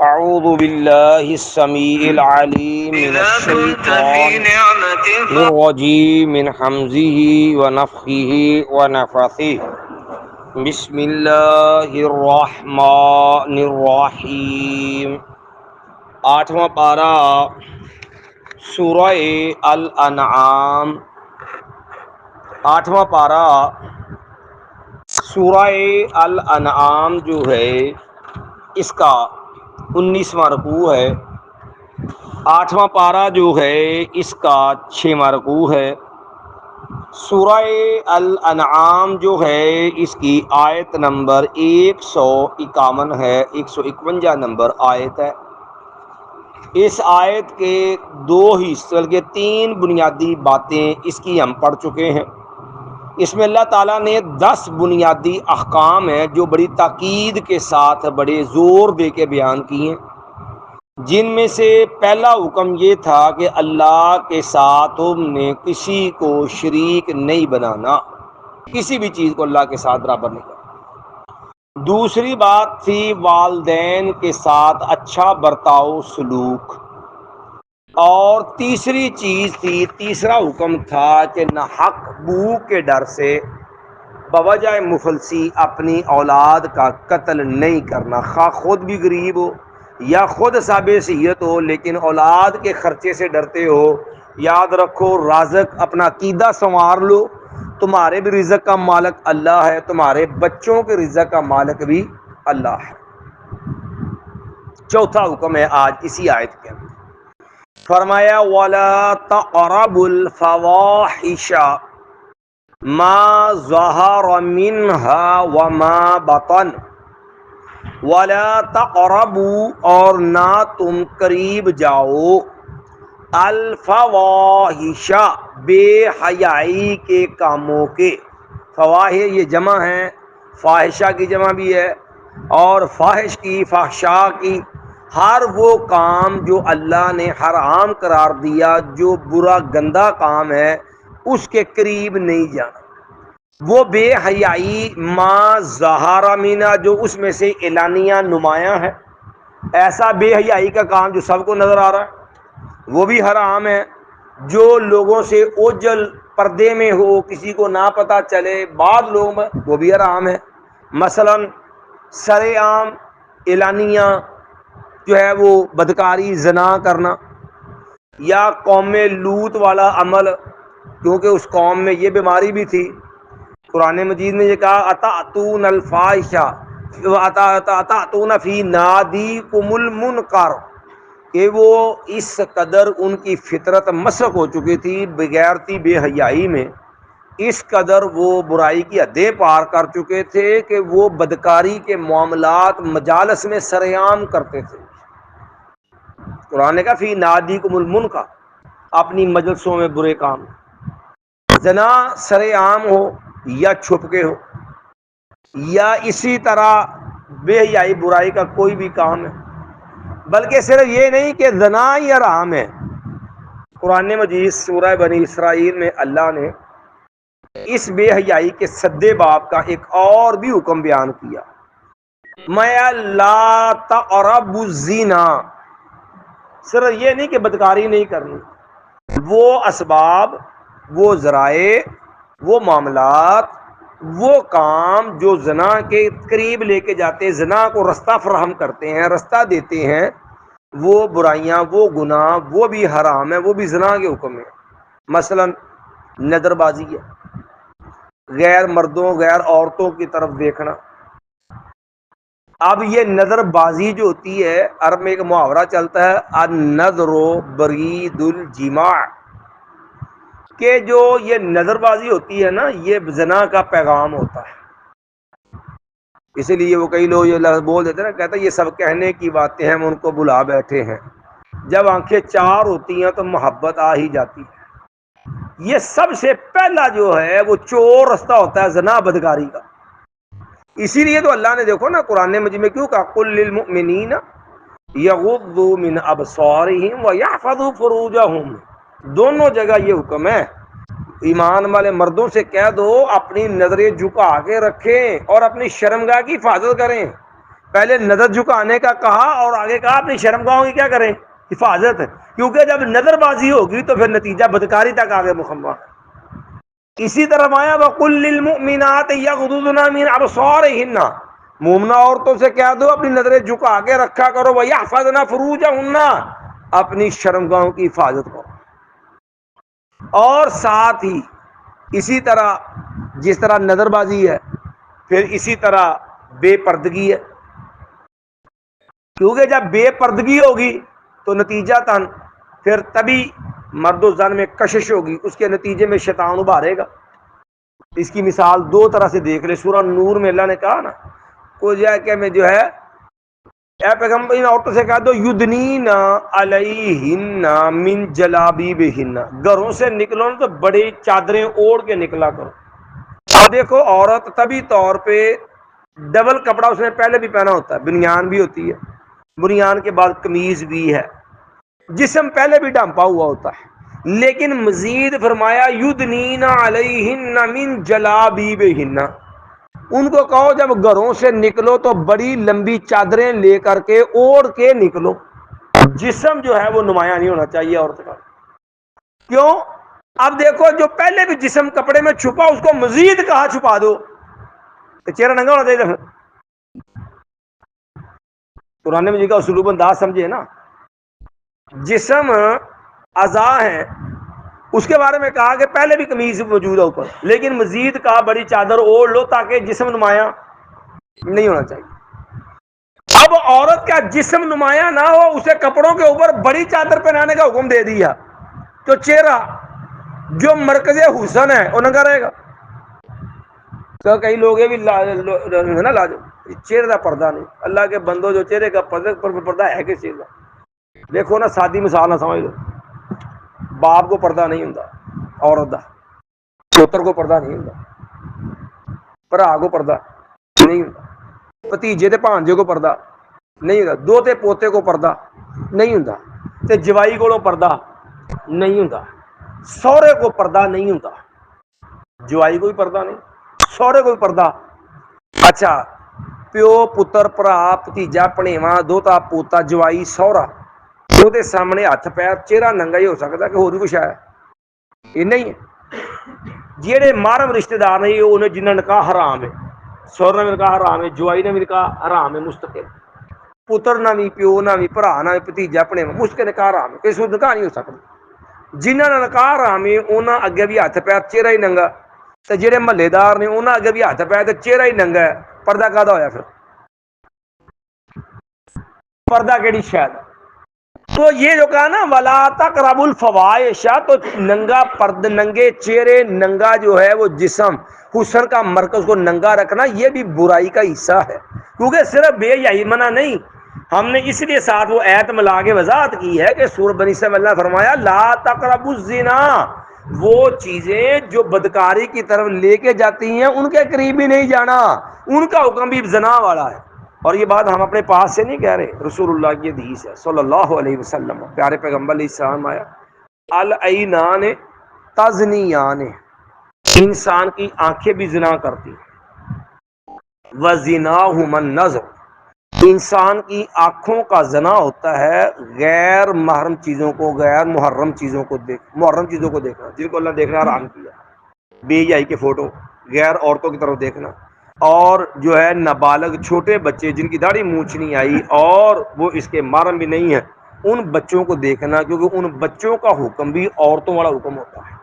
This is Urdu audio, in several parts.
اعوذ باللہ السمیع العلیم من الشیطان الرجیم من حمزه ونفخه ونفثه بسم اللہ الرحمن الرحیم۔ آٹھواں پارہ سورہ الانعام، آٹھواں پارہ سورہ الانعام جو ہے اس کا 19واں رکوع ہے۔ آٹھواں پارہ جو ہے اس کا 6واں رکوع ہے۔ سورہ الانعام جو ہے اس کی آیت نمبر 151 ہے، 151 نمبر آیت ہے۔ اس آیت کے دو حصے بلکہ تین بنیادی باتیں اس کی ہم پڑھ چکے ہیں۔ اس میں اللہ تعالیٰ نے 10 بنیادی احکام ہیں جو بڑی تاکید کے ساتھ بڑے زور دے کے بیان کیے ہیں، جن میں سے پہلا حکم یہ تھا کہ اللہ کے ساتھ تم نے کسی کو شریک نہیں بنانا، کسی بھی چیز کو اللہ کے ساتھ برابر نہیں کرنا۔ دوسری بات تھی والدین کے ساتھ اچھا برتاؤ سلوک، اور تیسری چیز تھی، تیسرا حکم تھا کہ نہ حق بھوک کے ڈر سے بوجہ مفلسی اپنی اولاد کا قتل نہیں کرنا، خواہ خود بھی غریب ہو یا خود صاحب صحت ہو، لیکن اولاد کے خرچے سے ڈرتے ہو۔ یاد رکھو، رازق اپنا عقیدہ سنوار لو، تمہارے بھی رزق کا مالک اللہ ہے، تمہارے بچوں کے رزق کا مالک بھی اللہ ہے۔ چوتھا حکم ہے آج اسی آیت کے اندر، فرمایا وَلَا تَقْرَبُوا الْفَوَاحِشَ مَا ظَهَرَ مِنْهَا وَمَا بَطَنَ وَلَا تَقْرَبُوا، اور نہ تم قریب جاؤ، الفواحش بے حیائی کے کاموں کے۔ فواحش یہ جمع ہے، فاحشہ کی جمع بھی ہے، اور فاحش کی، فحشاء کی، ہر وہ کام جو اللہ نے حرام قرار دیا، جو برا گندا کام ہے، اس کے قریب نہیں جانا۔ وہ بے حیائی ما ظہر منہا، جو اس میں سے اعلانیہ نمایاں ہے، ایسا بے حیائی کا کام جو سب کو نظر آ رہا ہے وہ بھی حرام ہے۔ جو لوگوں سے اوجل پردے میں ہو، کسی کو نہ پتہ چلے، بعض لوگوں میں، وہ بھی حرام ہے۔ مثلا سر عام اعلانیہ جو ہے وہ بدکاری، زنا کرنا، یا قوم لوط والا عمل، کیونکہ اس قوم میں یہ بیماری بھی تھی۔ قرآن مجید نے یہ کہا اتأتون الفاحشہ اتأتون فی نادیکم المنکر، کہ وہ اس قدر ان کی فطرت مسخ ہو چکی تھی بغیرتی، بے حیائی میں، اس قدر وہ برائی کی حدیں پار کر چکے تھے کہ وہ بدکاری کے معاملات مجالس میں سر عام کرتے تھے۔ قرآن نے کہا فی نادیکم المنکر، اپنی مجلسوں میں برے کام، زنا سر عام ہو یا چھپ کے ہو، یا اسی طرح بے حیائی برائی کا کوئی بھی کام ہے۔ بلکہ صرف یہ نہیں کہ زنا ہی حرام ہے، قرآن مجید سورہ بنی اسرائیل میں اللہ نے اس بے حیائی کے سدے باب کا ایک اور بھی حکم بیان کیا، میں لا تقربوا الزنا۔ صرف یہ نہیں کہ بدکاری نہیں کرنی، وہ اسباب، وہ ذرائع، وہ معاملات، وہ کام جو زنا کے قریب لے کے جاتے، زنا کو رستہ فراہم کرتے ہیں، رستہ دیتے ہیں، وہ برائیاں، وہ گناہ، وہ بھی حرام ہے، وہ بھی زنا کے حکم ہے۔ مثلا نظر بازی ہے، غیر مردوں، غیر عورتوں کی طرف دیکھنا۔ اب یہ نظر بازی جو ہوتی ہے، عرب میں ایک محاورہ چلتا ہے النظر برید الجماع، کہ جو یہ نظر بازی ہوتی ہے نا، یہ زنا کا پیغام ہوتا ہے۔ اسی لیے وہ کئی لوگ یہ لفظ بول دیتے ہیں نا، کہتے ہیں یہ سب کہنے کی باتیں ہیں، ہم ان کو بلا بیٹھے ہیں۔ جب آنکھیں چار ہوتی ہیں تو محبت آ ہی جاتی ہے۔ یہ سب سے پہلا جو ہے وہ چور رستہ ہوتا ہے زنا بدکاری کا۔ اسی لیے تو اللہ نے دیکھو نا قرآن مجید میں کیوں کہا قل للمؤمنین یغضوا من ابصارہم ویحفظوا فروجہم، دونوں جگہ یہ حکم ہے۔ ایمان والے مردوں سے کہہ دو اپنی نظریں جھکا کے رکھیں اور اپنی شرمگاہ کی حفاظت کریں، پہلے نظر جھکانے کا کہا اور آگے کہا اپنی شرمگاہوں کی کیا کریں حفاظت، کیونکہ جب نظر بازی ہوگی تو پھر نتیجہ بدکاری تک آگے مخمہ۔ اسی طرح آیا وَقُلْ لِلْمُؤْمِنَاتِ يَغْضُضْنَ مِنْ أَبْصَارِهِنَّ، مومنہ عورتوں سے کہہ دو اپنی نظریں جھکا کے رکھا کرو، وَيَحْفَظْنَ فُرُوجَهُنَّ، اپنی شرمگاہوں کی حفاظت کرو۔ اور ساتھ ہی اسی طرح جس طرح نظر بازی ہے پھر اسی طرح بے پردگی ہے، کیونکہ جب بے پردگی ہوگی تو نتیجہ تن پھر تبھی مرد و زن میں کشش ہوگی، اس کے نتیجے میں شیطان ابھارے گا۔ اس کی مثال دو طرح سے دیکھ لے، سورہ نور میں اللہ نے کہا نا کو جائے کہ میں جو ہے اے پیغمبر ان عورتوں سے کہہ دو یدنین علیہن من جلابیبہن، گھروں سے نکلو تو بڑی چادریں اوڑھ کے نکلا کرو۔ اب دیکھو عورت طبی طور پہ ڈبل کپڑا اس نے پہلے بھی پہنا ہوتا ہے، بنیان بھی ہوتی ہے، بنیان کے بعد قمیض بھی ہے، جسم پہلے بھی ڈھانپا ہوا ہوتا ہے، لیکن مزید فرمایا یدنین علیہن من جلابیبہن، ان کو کہو جب گھروں سے نکلو تو بڑی لمبی چادریں لے کر کے اوڑھ کے نکلو، جسم جو ہے وہ نمایاں نہیں ہونا چاہیے عورت کا۔ کیوں؟ اب دیکھو جو پہلے بھی جسم کپڑے میں چھپا اس کو مزید کہا چھپا دو تو چہرہ ننگا ہونا چاہیے۔ قرآن مجید کا اسلوب انداز سمجھے نا، جسم اعضاء ہیں اس کے بارے میں کہا کہ پہلے بھی قمیض موجود ہے اوپر، لیکن مزید کہا بڑی چادر اوڑھ لو تاکہ جسم نمایاں نہیں ہونا چاہیے۔ اب عورت کا جسم نمایاں نہ ہو اسے کپڑوں کے اوپر بڑی چادر پہنانے کا حکم دے دیا تو چہرہ جو مرکز حسن ہے وہ ننگا رہے گا۔ تو کئی لوگ یہ بھی نا لاج چہرے کا پردہ نہیں، اللہ کے بندو جو چہرے کا پردہ ہے کس چیز کا؟ دیکھو نا سادی مثال نہ سمجھ لو، باپ کو پردہ نہیں ہوں عورت دا، پوتر کو پردہ نہیں ہوں، بھرا کو پردہ نہیں ہوں، بھتیجے تے بھانجے کو پردہ نہیں ہوں، دوتے پوتے کو پردہ نہیں ہوں، تے جوائی کو پردہ نہیں ہوں، سورے کو پردہ نہیں ہوں، جوائی کو بھی پردہ نہیں، سورے کو بھی پردہ۔ اچھا پیو پتر بھرا بھتیجا بھنیواں دوتا پوتا جوائی سورا وہ دے سامنے ہاتھ پیر چہرہ ننگا ہی ہو سکتا کہ ہو بھی کچھ ہے یہ نہیں ہے۔ جہے محرم رشتہ دار نے انہیں جنہوں نے نکاح حرام ہے، سور نے بھی نکاح حرام ہے، جوائی نے بھی نکاح حرام ہے مستقل، پتر نہ بھی پیو نہ بھی بھرا نہ بھی بھتیجا بھنیواں اس کے نکاح حرام ہے، کسی کو نکاح نہیں ہو سکتا۔ جنہوں نے نکاح حرام ہے انہوں اگے بھی ہاتھ پیر چہرہ ہی ننگا، تو جہے محلے دار نے انہوں اگے بھی ہاتھ پیر چہرہ ہی ننگا ہے، پردہ کہدا ہویا پھر؟ پردہ کیڑی شاید؟ تو یہ جو کہا نا ولا تقربوا الفواحش، تو ننگا پرد ننگے چہرے ننگا جو ہے وہ جسم حسن کا مرکز کو ننگا رکھنا یہ بھی برائی کا حصہ ہے، کیونکہ صرف بے حیائی منع نہیں، ہم نے اس لیے ساتھ وہ ایت ملا کے وضاحت کی ہے کہ سورہ بنی اسرائیل اللہ نے فرمایا لا تقربوا الزنا، وہ چیزیں جو بدکاری کی طرف لے کے جاتی ہیں ان کے قریب بھی نہیں جانا، ان کا حکم بھی زنا والا ہے۔ اور یہ بات ہم اپنے پاس سے نہیں کہہ رہے، رسول اللہ کی حدیث ہے صلی اللہ علیہ وسلم، پیارے پیغمبر علیہ السلام آیا العینان تزنیان، انسان کی آنکھیں بھی زنا کرتی وزناہما النظر، انسان کی آنکھوں کا زنا ہوتا ہے غیر محرم چیزوں کو، غیر محرم چیزوں کو محرم چیزوں کو دیکھنا، جن کو اللہ دیکھنا حرام کیا، بے حیائی کے فوٹو، غیر عورتوں کی طرف دیکھنا، اور جو ہے نابالغ چھوٹے بچے جن کی داڑھی مونچھ نہیں آئی اور وہ اس کے محرم بھی نہیں ہے ان بچوں کو دیکھنا، کیونکہ ان بچوں کا حکم بھی عورتوں والا حکم ہوتا ہے،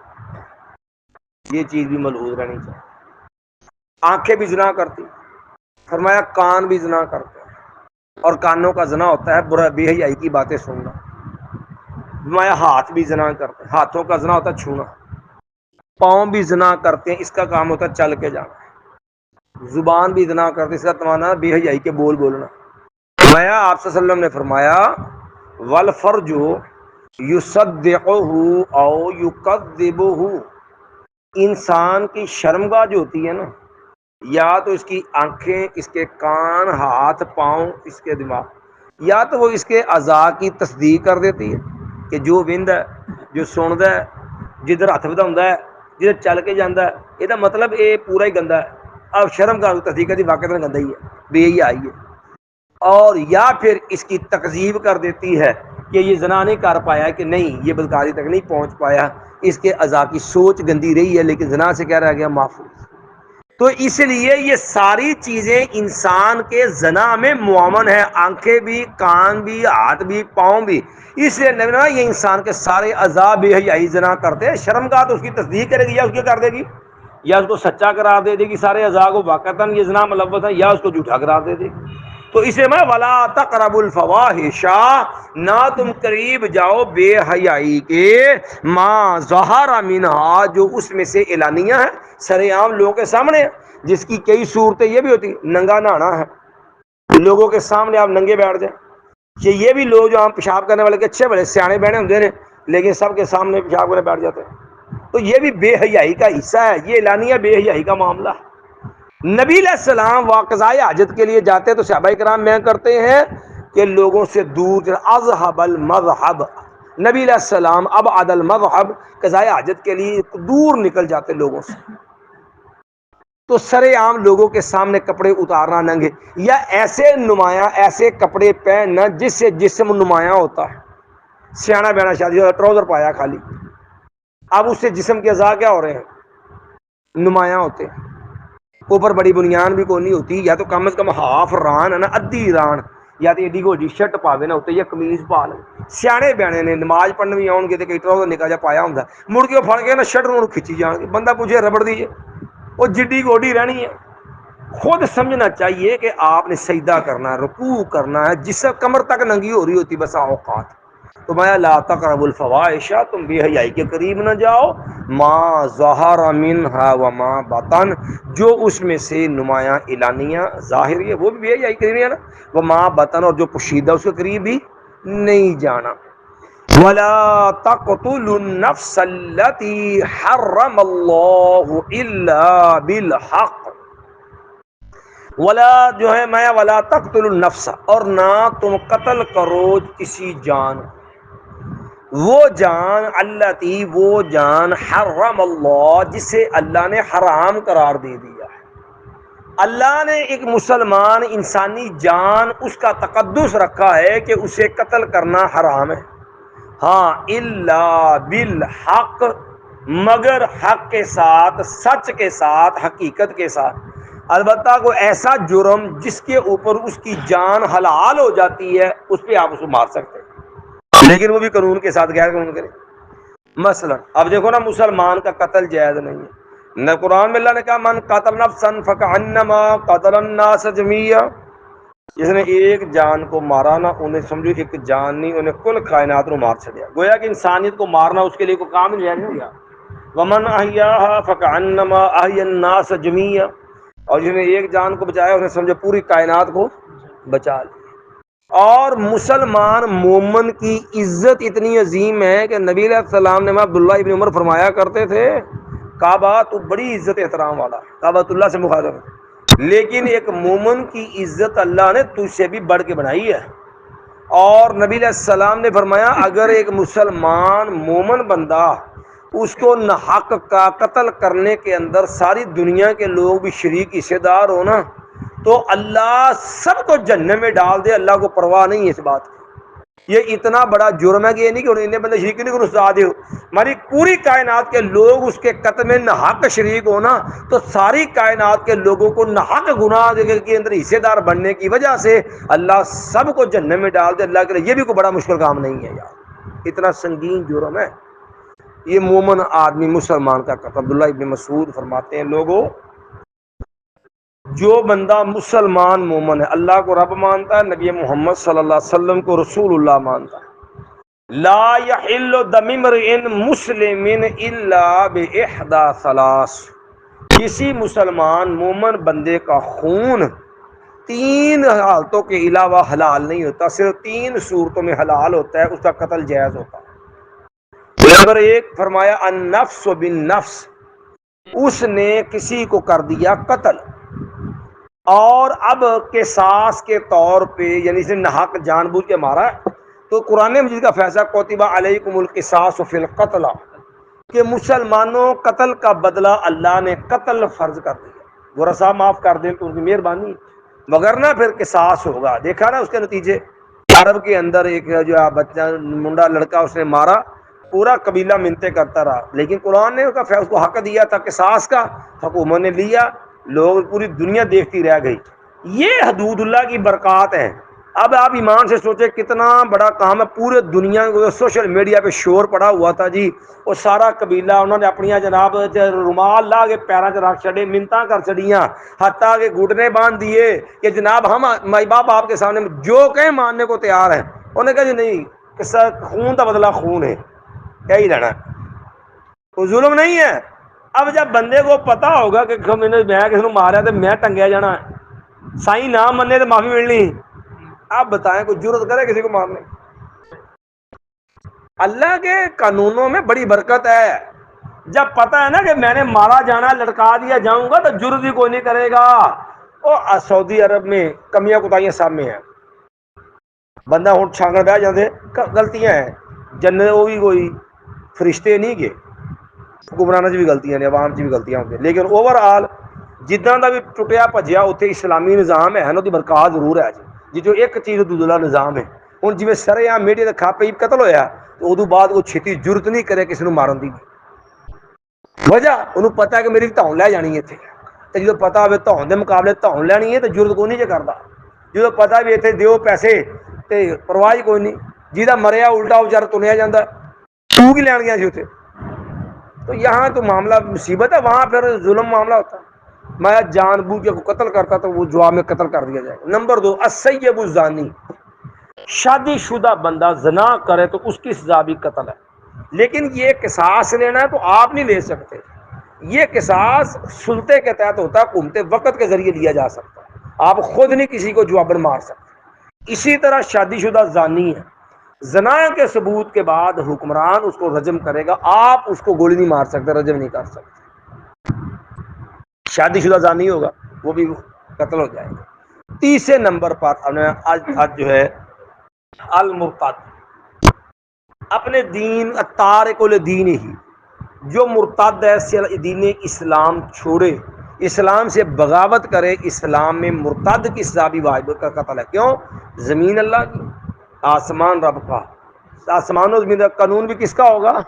یہ چیز بھی ملحوظ رہنی چاہیے۔ آنکھیں بھی زنا کرتی، فرمایا کان بھی زنا کرتے ہیں، اور کانوں کا زنا ہوتا ہے برا بے حیائی کی باتیں سننا، فرمایا ہاتھ بھی زنا کرتے ہیں، ہاتھوں کا زنا ہوتا ہے چھونا، پاؤں بھی زنا کرتے ہیں، اس کا کام ہوتا ہے چل کے جانا، زبان بھی زنا کرتے ہیں، اس کا تمانا بے حیائی کے بول بولنا۔ فرمایا آپ صلی اللہ علیہ وسلم نے فرمایا والفرج یصدقہ او یکذبہ، انسان کی شرمگاہ جو ہوتی ہے نا، یا تو اس کی آنکھیں، اس کے کان، ہاتھ پاؤں، اس کے دماغ، یا تو وہ اس کے اعضاء کی تصدیق کر دیتی ہے کہ جو وند ہے، جو سندا ہے، جدھر ہاتھ وداؤندا ہے، جدھر چل کے جاندا ہے، یہ مطلب یہ پورا ہی گندا ہے، اب شرم کا تصدیق دی واقعہ گندا ہی ہے، بے حیائی ہے۔ اور یا پھر اس کی تکذیب کر دیتی ہے کہ یہ زنا نہیں کر پایا، کہ نہیں یہ بدکاری تک نہیں پہنچ پایا، اس کے اعضاء کی سوچ گندی رہی ہے لیکن زنا سے کیا رہ گیا، محفوظ۔ تو اس لیے یہ ساری چیزیں انسان کے زنا میں معاون ہے، آنکھیں بھی، کان بھی، ہاتھ بھی، پاؤں بھی۔ اس لیے نبی نے یہ انسان کے سارے اعضاء بے حیائی زنا کرتے ہیں۔ شرم گاہ تو اس کی تصدیق کرے گی یا اس کی کر دے گی، یا اس کو سچا قرار دے دے گی سارے اعضاء کو واقعتاً یہ زنا ملوث ہے، یا اس کو جھوٹا قرار دے دے گی۔ تو اسے میں ولا تقربوا الفواحش، نہ تم قریب جاؤ بے حیائی کے، ما ظہر منہا، جو اس میں سے اعلانیہ ہے، سر عام لوگوں کے سامنے ہے۔ جس کی کئی صورتیں یہ بھی ہوتی، ننگا نہانا ہے، لوگوں کے سامنے آپ ننگے بیٹھ جائیں، کہ یہ بھی لوگ جو ہم پیشاب کرنے والے کے اچھے بڑے سیانے بہنے ہوتے ہیں لیکن سب کے سامنے پیشاب کرنے بیٹھ جاتے ہیں، تو یہ بھی بے حیائی کا حصہ ہے، یہ اعلانیہ بے حیائی کا معاملہ ہے۔ نبی علیہ السلام قضائے حاجت کے لیے جاتے تو صحابہ کرام میں کرتے ہیں کہ لوگوں سے دور، اذهب المذهب، نبی علیہ السلام اب عدل مذہب قضائے حاجت کے لیے دور نکل جاتے لوگوں سے، تو سر عام لوگوں کے سامنے کپڑے اتارنا ننگے، یا ایسے نمایاں ایسے کپڑے پہننا جس سے جسم نمایاں ہوتا ہے۔ سیاح بینا شادی ہوتا ٹراؤزر پایا خالی، اب اس سے جسم کے اعضاء کیا ہو رہے ہیں، نمایاں ہوتے ہیں۔ اوپر بڑی بنیان بھی کوئی نہیں ہوتی، یا تو کم از کم ہاف ران ہے نا، ادھی ران، یا تو ایڈی گوڈی شرٹ پاوے نہ ہوتے، یا قمیض پا لے۔ سیانے بیانے نے نماز پڑھنے بھی آؤ گے تو کئی ٹراؤزر نکا جا پایا ہوں، مڑ کے وہ پھڑ کے نا شرٹ انہوں کھچی جان گے، بندہ پوچھے ربڑ دیجیے، وہ جڈی گوڈی رہنی ہے۔ خود سمجھنا چاہیے کہ آپ نے سجدہ کرنا ہے، رکوع کرنا ہے، جس سے کمر تک ننگی ہو رہی ہوتی بسا اوقات۔ تو میں لا تقربوا الفواحش، تم بے حیائی کے قریب نہ جاؤ، ما ظہر منہا وما بطن، جو اس میں سے نمایاں اعلانیہ ظاہر ہے وہ بھی بے حیائی قریب ہے نا، وما بطن، اور جو پوشیدہ اس کے قریب بھی نہیں جانا۔ ولا تقتلوا النفس التي حرم الله الا بالحق، ولا جو ہے میں ولا تقتلوا النفس، اور نہ تم قتل کرو کسی جان، وہ جان التی، وہ جان حرم اللہ، جسے اللہ نے حرام قرار دے دیا ہے۔ اللہ نے ایک مسلمان انسانی جان، اس کا تقدس رکھا ہے کہ اسے قتل کرنا حرام ہے، ہاں الا بالحق، مگر حق کے ساتھ، سچ کے ساتھ، حقیقت کے ساتھ۔ البتہ کوئی ایسا جرم جس کے اوپر اس کی جان حلال ہو جاتی ہے، اس پہ آپ اس کو مار سکتے ہیں، لیکن وہ بھی قانون کے ساتھ، غیر قانون کرے۔ مثلا اب دیکھو نا، مسلمان کا قتل جائز نہیں ہے، نہ قرآن میں اللہ نے کہا من قتل نفسا فکأنما قتل الناس جميعا، جس نے ایک جان کو مارا نا، انہیں سمجھو ایک جان نہیں، انہیں کل کائنات کو مار چھڑیا، گویا کہ انسانیت کو مارنا اس کے لیے کوئی کام نہیں ہو گیا۔ ومن احیاها فکأنما احیا الناس جميعا، اور جس نے ایک جان کو بچایا انہیں سمجھو پوری کائنات کو بچا لیا۔ اور مسلمان مومن کی عزت اتنی عظیم ہے کہ نبی علیہ السلام نے، عبداللہ ابن عمر فرمایا کرتے تھے، کعبہ تو بڑی عزت احترام والا، کعبۃ اللہ سے مخاطب، لیکن ایک مومن کی عزت اللہ نے تجھ سے بھی بڑھ کے بنائی ہے۔ اور نبی علیہ السلام نے فرمایا اگر ایک مسلمان مومن بندہ اس کو ناحق کا قتل کرنے کے اندر ساری دنیا کے لوگ بھی شریک حصے دار ہو نا، تو اللہ سب کو جہنم میں ڈال دے، اللہ کو پرواہ نہیں ہے اس بات کی۔ یہ اتنا بڑا جرم ہے کہ یہ نہیں کہ انہیں بندے شریک نہیں، کہ استاد ہو، ہماری پوری کائنات کے لوگ اس کے قتل میں ناحق شریک ہونا، تو ساری کائنات کے لوگوں کو ناحق گناہ کے اندر حصے دار بننے کی وجہ سے اللہ سب کو جہنم میں ڈال دے، اللہ کے لیے یہ بھی کوئی بڑا مشکل کام نہیں ہے یار، اتنا سنگین جرم ہے یہ مومن آدمی مسلمان کا قتل۔ عبداللہ ابن مسعود فرماتے ہیں لوگوں، جو بندہ مسلمان مومن ہے، اللہ کو رب مانتا ہے، نبی محمد صلی اللہ علیہ وسلم کو رسول اللہ مانتا ہے، لا یحل دم امرئ مسلم الا باحدى ثلاث، کسی مسلمان مومن بندے کا خون تین حالتوں کے علاوہ حلال نہیں ہوتا، صرف تین صورتوں میں حلال ہوتا ہے، اس کا قتل جائز ہوتا ہے۔ نمبر ایک فرمایا النفس بالنفس، اس نے کسی کو کر دیا قتل، اور اب قصاص کے طور پہ، یعنی اسے ناحق جان بوجھ کے مارا ہے، تو قرآن مجید کا فیصلہ کتب علیکم القصاص فی القتل، کہ مسلمانوں قتل کا بدلہ اللہ نے قتل فرض کر دیا، ورثہ معاف کر دیں تو ان کی مہربانی، وگرنہ پھر قصاص ہوگا. دیکھا نا اس کے نتیجے. عرب کے اندر ایک جو بچہ منڈا لڑکا اس نے مارا, پورا قبیلہ منتیں کرتا رہا, لیکن قرآن نے اس کو حق دیا تھا قصاص کا, حکومت نے لیا, لوگ پوری دنیا دیکھتی رہ گئی. یہ حدود اللہ کی برکات ہیں. اب آپ ایمان سے سوچیں کتنا بڑا کام ہے. پورے دنیا کو سوشل میڈیا پہ شور پڑا ہوا تھا جی, وہ سارا قبیلہ انہوں نے اپنی جناب رومال لا کے پیروں سے رکھ چڑے, منتاں کر چڑیاں, حتیٰ کہ گھٹنے باندھ دیے کہ جناب ہم مائی باپ آپ کے سامنے جو کہیں ماننے کو تیار ہیں. انہوں نے کہا جی نہیں, خون کا بدلہ خون ہے, کیا ہی لینا, کوئی ظلم نہیں ہے. اب جب بندے کو پتا ہوگا کہ میں کسی کو مارا تو میں ٹنگیا جانا ہے, سائیں نہ مننے تو معافی ملنی, آپ بتائیں کوئی جرت کرے کسی کو مارنے. اللہ کے قانونوں میں بڑی برکت ہے. جب پتہ ہے نا کہ میں نے مارا جانا, لٹکا دیا جاؤں گا, تو جرت بھی کوئی نہیں کرے گا. اور سعودی عرب میں کمیاں کوتاہیاں سب میں ہیں. بندہ ہوں چھانگڑ بہ جاندے, غلطیاں ہیں, جنت وہ بھی کوئی فرشتے نہیں گے, حکمرانوں سے بھی غلطیاں نے, عوام سے بھی غلطیاں ہوتی ہیں, لیکن اوور آل جداں دا بھی ٹوٹیا بھجیا اتنے اسلامی نظام ہے نا, دی برکات ضرور ہے جی. جو ایک چیز دوسرا نظام ہے. ہوں جی سرے عام میڈیا کا کھاپے قتل ہویا, تو ادو بعد وہ چھتی جرت نہیں کرے کسی کو مارن دی. وجہ انہوں پتا ہے کہ میری دھون لے جانی ہے اتنے, تو جب پتا ہوئے دھون کے مقابلے دھون لینی ہے تو جرت کو نہیں جے کرتا. جب پتا بھی اتنے دیو پیسے تے پرواہ کوئی نہیں, جہاں مریا الٹا بچارا تنیا جاتا, تو کی لین گیا سی اتنے. تو یہاں تو معاملہ مصیبت ہے, وہاں پھر ظلم معاملہ ہوتا. میں جان بوجھ کے قتل کرتا تو وہ جواب میں قتل کر دیا جائے گا. نمبر 2, السیب الزانی, شادی شدہ بندہ زنا کرے تو اس کی سزا بھی قتل ہے. لیکن یہ قصاص لینا ہے تو آپ نہیں لے سکتے. یہ قصاص سلطے کے تحت ہوتا ہے, حکومت وقت کے ذریعے لیا جا سکتا ہے. آپ خود نہیں کسی کو جوابن مار سکتے. اسی طرح شادی شدہ زانی ہے, زنا کے ثبوت کے بعد حکمران اس کو رجم کرے گا, آپ اس کو گولی نہیں مار سکتے, رجم نہیں کر سکتے. شادی شدہ زانی ہوگا وہ بھی قتل ہو جائے گا. تیسرے نمبر پر آج جو ہے المرتد, اپنے دین تارک الدین ہی, جو مرتد ہے دین اسلام چھوڑے, اسلام سے بغاوت کرے, اسلام میں مرتد کی سزا بھی واجب کا قتل ہے. کیوں؟ زمین اللہ کی, آسمان رب کا, آسمان و زمین کا قانون بھی کس کا ہوگا؟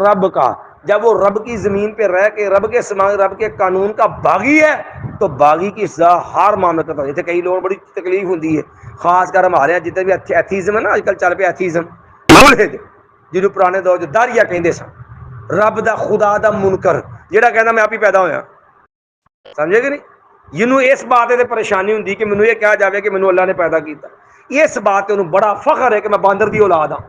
رب کا. جب وہ رب کی زمین پہ رہ کے رب کے قانون کا باغی ہے, تو باغی کی سزا ہر معاملے کا. جیسے کئی لوگوں بڑی تکلیف ہوتی ہے, خاص کر ہمارے یہاں جتنے بھی ایتھیزم ہے نا, آج کل چل پہ ایتھیزم, جنہوں پرانے دور داریا کہندے سن, رب دا خدا دا منکر, جہاں کہنا میں آپ ہی پیدا ہویا, سمجھے کہ نہیں. جنہوں اس بات سے پریشانی ہوتی کہ مینوں یہ کہا جاوے کہ مینوں اللہ نے پیدا کیتا, اس بات انہوں بڑا فخر ہے کہ میں باندر دی اولاد ہاں.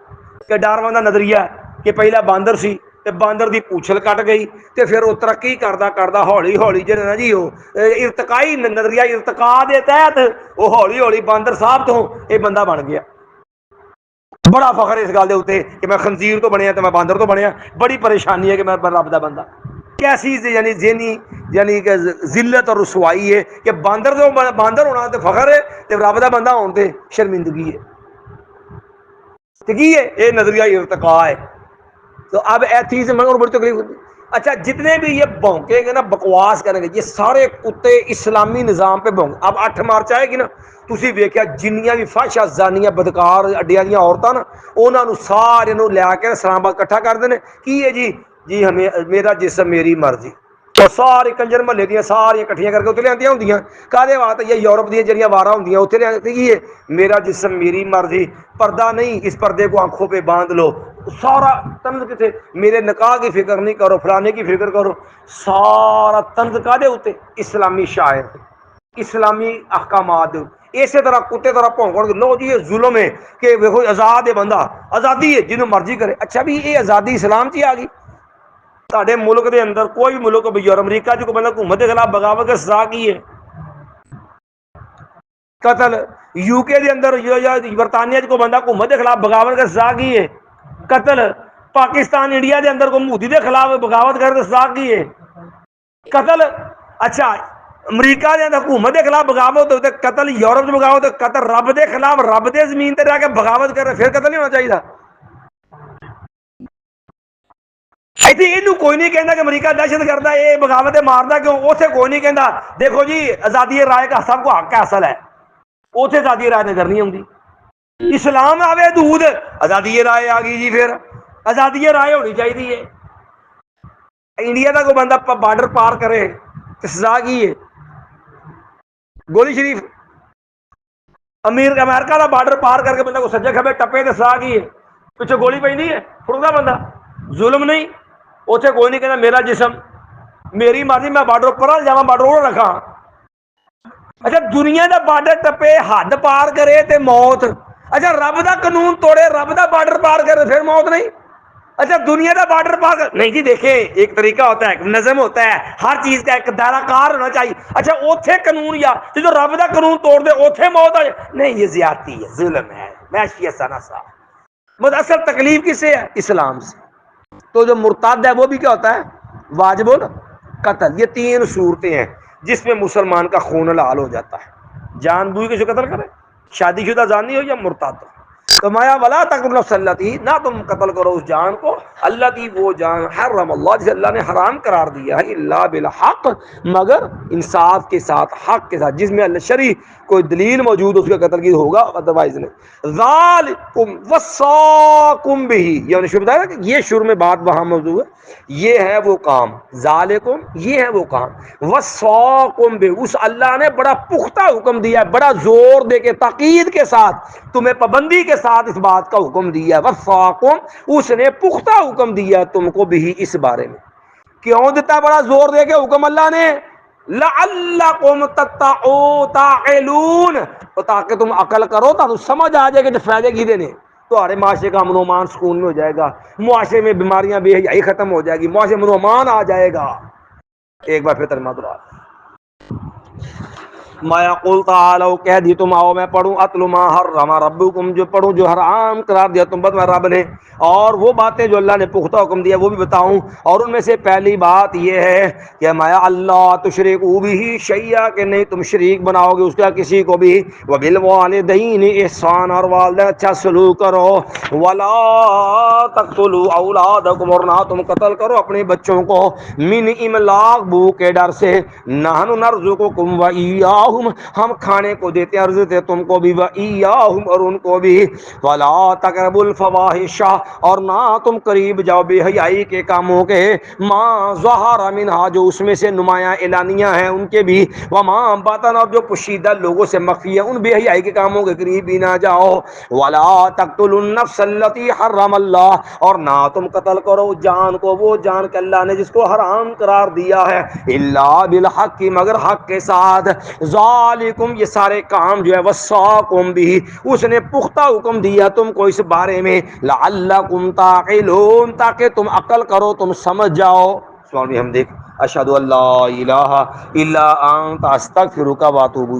کہ ڈارون دا نظریہ ہے کہ پہلا باندر سی, تے باندر دی پوچھل کٹ گئی, تے پھر وہ ترقی کردا ہولی ہولی نا جی وہ ارتقائی نظریہ ارتقاء دے تحت وہ ہولی ہولی باندر صاحب تو یہ بندہ بن گیا. بڑا فخر ہے اس گل دے اوتے کہ میں خنزیر تو بنیا, تو میں باندر تو بنیا. بڑی پریشانی ہے کہ میں رب دا بندہ. کیسی یعنی ذہنی یعنی کہ ذلت اور رسوائی ہے کہ باندر ہونا تو فخر ہے, تے رب دا بندہ ہون تے شرمندگی ہے. ہے یہ نظریہ ارتقاء ہے. تو اب ایتھیزم میں بڑی تکلیف ہوتی. اچھا جتنے بھی یہ بھونکیں گے نا, بکواس کریں گے, یہ سارے کتے اسلامی نظام پہ بھونک. اب 8 مارچ آئے گی نا, تسی ویکھیا جنیاں بھی فحشہ زانیاں بدکار اڈیاں دیاں عورتاں نا, انہاں نو سارے نو لے کے اسلام آباد اکٹھا کر دینے. کی ہے جی ہمیں میرا جسم میری مرضی. تو ساری کنجر محلے دیاں ساری کٹھیاں کر کے اتنے لیاندیاں ہوندیاں. کہدے واسطے یہ یورپ دیاں جڑیاں واراں ہوندیاں اتنے لیاندی کی ہے میرا جسم میری مرضی. پردہ نہیں, اس پردے کو آنکھوں پہ باندھ لو. سارا طنز کتے, میرے نکاح کی فکر نہیں کرو, فلانے کی فکر کرو. سارا طنز کہدے ہوتے؟ اسلامی شاعر, اسلامی احکامات. اسی طرح کتے طرح بھونکن گے, لو جی یہ ظلم ہے کہ دیکھو آزاد ہے بندہ, آزادی ہے جنہوں مرضی کرے. اچھا بھی یہ آزادی اسلام کی آ گئی؟ ساڈے ملک دے اندر کوئی بھی ملک بھی اور امریکہ جو بندہ حکومت کے خلاف بغاوت کا سزا کی ہے؟ قتل. یو کے دے اندر برطانیہ کو بندہ حکومت کے خلاف بغاوت کا سزا کی ہے؟ قتل. پاکستان انڈیا دے اندر کو مودی دے خلاف بغاوت کر کے سزا کی ہے؟ قتل. اچھا امریکہ دے اندر حکومت کے خلاف بغاوت ہوتے قتل, یورپ میں بغاوت قتل, رب دے خلاف رب دے زمین تے رہ کے بغاوت کر رہے پھر قتل نہیں ہونا چاہیے. ਇੱਥੇ ਇਹਨੂੰ ਕੋਈ ਨਹੀਂ ਕਹਿੰਦਾ ਕਿ ਅਮਰੀਕਾ ਦਹਿਸ਼ਤ ਕਰਦਾ, ਇਹ ਬਗਾਵਤ ਮਾਰਦਾ ਕਿਉਂ, ਉੱਥੇ ਕੋਈ ਨਹੀਂ ਕਹਿੰਦਾ ਦੇਖੋ ਜੀ ਆਜ਼ਾਦੀ ਰਾਏ ਦਾ ਸਭ ਕੋ ਹੱਕ ਹਾਸਲ ਹੈ, ਉੱਥੇ ਆਜ਼ਾਦੀ ਰਾਏ ਨਜ਼ਰ ਨਹੀਂ ਆਉਂਦੀ। اسلام آوے دودھ آزادی رائے آ گئی جی، پھر آزادی رائے ہونی چاہیے ہے۔ انڈیا کا کوئی بندہ بارڈر پار کرے تو سزا کی ہے گولی شریف، امریکہ کا بارڈر پار کر کے بندہ کو سجے کھبے ٹپے تو سزا کی ہے، پیچھے گولی پہ نہیں ہے پھڑتا بندہ، ظلم نہیں۔ اتنے کوئی نہیں کہنا میرا جسم میری مرضی، میں بارڈر پر جا بارڈر رکھا۔ اچھا دنیا کا بارڈر ٹپے حد پار کرے تے موت، اچھا رب دا قانون توڑے رب دا بارڈر پار کرے پھر موت نہیں؟ اچھا دنیا دا بارڈر پار کر نہیں جی، دیکھیں ایک طریقہ ہوتا ہے، ایک نظم ہوتا ہے، ہر چیز کا ایک دائرہ کار ہونا چاہیے۔ اچھا اوتھے قانون یا جو رب دا قانون توڑ دے اوتھے موت آ جائے، نہیں یہ زیادتی ہے، ظلم ہے، وحشی سنا سا۔ بس اصل تکلیف کس سے ہے؟ اسلام سے۔ تو جو مرتد ہے وہ بھی کیا ہوتا ہے؟ واجب القتل۔ یہ تین صورتیں ہیں جس میں مسلمان کا خون حلال ہو جاتا ہے، جان بوجھ کے جو قتل کرے، شادی شدہ زانی ہو یا مرتد ہو۔ کمایا ولا تقتلوا النفس التي، نہ تم قتل کرو اس جان کو، اللہ کی وہ جان حرم اللہ، جسے اللہ نے حرام قرار دیا ہے، الا بالحق، مگر انصاف کے ساتھ، حق کے ساتھ، جس میں اللہ شرعی کوئی دلیل موجود اس کے قتل کی ہوگا، ادروائز نہیں۔ ذالکم وصاکم بہ، یہ انہوں نے شروع بتایا کہ یہ شروع میں بات وہاں موضوع ہے، یہ ہے وہ کام، ذالکم یہ ہے وہ کام، وصاکم بہ، اس اللہ نے بڑا پختہ حکم دیا ہے، بڑا زور دے کے تاکید کے ساتھ تمہیں پابندی کے ساتھ اس بات کا حکم دیا ہے، وصاکم اس نے پختہ حکم دیا تم کو بھی اس بارے میں۔ کیوں دیتا بڑا زور دے کے حکم اللہ نے؟ لعلکم تعقلون، تاکہ تم عقل کرو، تاکہ سمجھ آ جائے کہ جو فائدے کی دینے تمہارے معاشرے کا امن و امان سکون میں ہو جائے گا، معاشرے میں بیماریاں بے حیائی ختم ہو جائے گی، معاشرے میں امن و امان آ جائے گا۔ ایک بار پھر ترجمہ دو۔ ما یقول تعالی، کہہ دی تم آؤ میں پڑھوں، اتلو ما حرم ربکم، جو پڑھوں جو حرام قرار دیا تم پر رب نے، اور وہ باتیں جو اللہ نے پختہ حکم دیا وہ بھی بتاؤں، اور ان میں سے پہلی بات یہ ہے کہ ما اللہ تشرکوا بہ شیئا، کہ نہیں تم شریک بناؤ گے اس کا کسی کو بھی، وبالوالدین احسان، اور والدین اچھا سلوک کرو، ولا تقتلوا اولادکم، اور نہ تم قتل کرو اپنے بچوں کو، من املاق، بھوک کے ڈر سے، نحن نرزقکم وایاہم، ہم کھانے کو دیتے ہیں، رزق دیتے تم کو بھی، وایاہم اور ان کو بھی، ولا تقربوا الفواحش، اور نہ تم قریب جاؤ بے حیائی کے کاموں کے، ما ظہر منہا، جو اس میں سے نمایاں اعلانیہ ہیں ان کے بھی، وما بطن، اور جو پوشیدہ لوگوں سے مخفی ہے ان بے حیائی کے کاموں کے قریب بھی نہ جاؤ، ولا تقتلوا النفس التي حرم اللہ، اور نہ تم قتل کرو جان کو، وہ جان کہ اللہ نے جس کو حرام قرار دیا ہے، الا بالحق، مگر حق کے ساتھ، ذالکم یہ سارے کام جو ہے، وصاکم بھی اس نے پختہ حکم دیا تم کو اس بارے میں، لعلکم تعقلون تاکہ تم عقل کرو، تم سمجھ جاؤ۔ سبحان اللہ ہم دیکھ، اشہد ان لا الہ الا انت استغفرک و اتوب